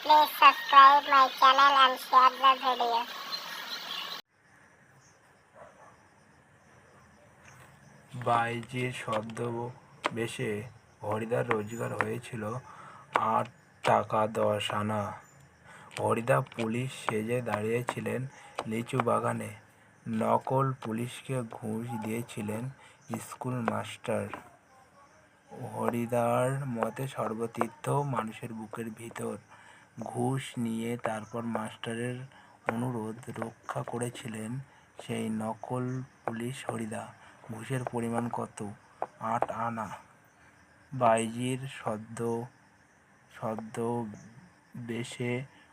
Please subscribe my channel and share the video. বাইজির ছদ্মবেশে হরিদার রোজগার হয়েছিল ৮ টাকা ১০ আনা। হরিদা পুলিশ সেজে দাঁড়িয়েছিলেন লিচু বাগানে। নকল পুলিশকে ঘুষ দিয়েছিলেন স্কুল মাস্টার। হরিদার মতে সর্বতীর্থ মানুষের বুকের ভিতর। ঘুষ নিয়ে তারপর মাস্টারের অনুরোধ রক্ষা করেছিলেন সেই নকল পুলিশ হরিদা। ঘুষের পরিমাণ কত? ৮ আনা। বাইজির ছদ্মবেশে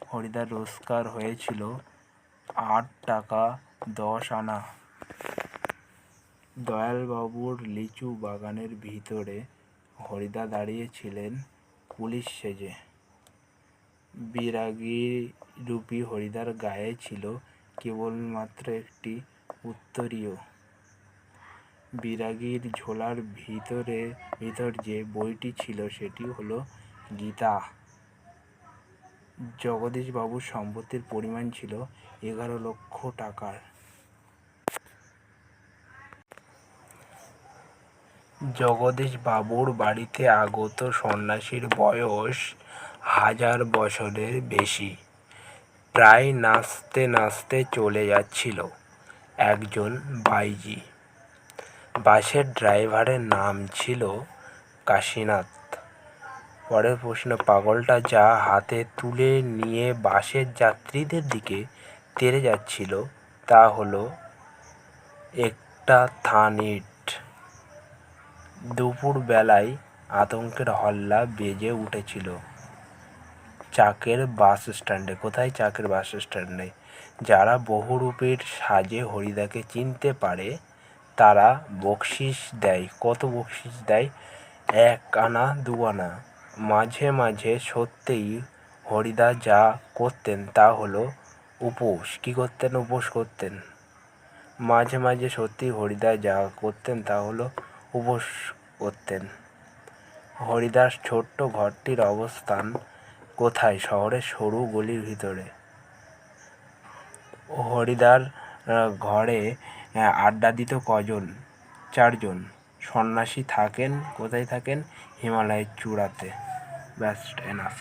হরিদার রোজগার হয়েছিল ৮ টাকা ১০ আনা। দয়ালবাবুর লিচু বাগানের ভিতরে হরিদা দাঁড়িয়েছিলেন পুলিশ সেজে। বিরাগীরূপী হরিদার গায়ে ছিল কেবলমাত্র একটি উত্তরীয়। বিরাগীর ঝোলার ভিতর যে বইটি ছিল সেটি হল গীতা। জগদীশবাবুর সম্পত্তির পরিমাণ ছিল ১১ লক্ষ টাকার। জগদীশবাবুর বাড়িতে আগত সন্ন্যাসীর বয়স ১০০০ বছরের বেশি। প্রায় নাচতে নাচতে চলে যাচ্ছিল একজন বাইজি। বাসের ড্রাইভারের নাম ছিল কাশীনাথ। পরের প্রশ্ন, পাগলটা যা হাতে তুলে নিয়ে বাসের যাত্রীদের দিকে তেড়ে যাচ্ছিল তা হলো একটা থান-ইট। দুপুরবেলায় আতঙ্কের হল্লা বেজে উঠেছিল চাকের বাসস্ট্যান্ডে। কোথায়? চাকের বাসস্ট্যান্ডে। যারা বহুরূপীর সাজে হরিদাকে চিনতে পারে তারা বকশিশ দেয়। কত বকশিশ দেয়? ১ আনা ২ আনা। মাঝে মাঝে সত্যিই হরিদা যা করতেন তা হলো উপোস। কী করতেন? উপোস করতেন। মাঝে মাঝে সত্যিই হরিদা যা করতেন তা হলো উপোস করতেন। হরিদার ছোট্ট ঘরটির অবস্থান কোথায়? শহরের সরু গলির ভিতরে। হরিদার ঘরে আড্ডা দিত কজন? ৪ জন। সন্ন্যাসী থাকেন কোথায়? থাকেন হিমালয়ের চূড়াতে। ব্যাস, এনাফ।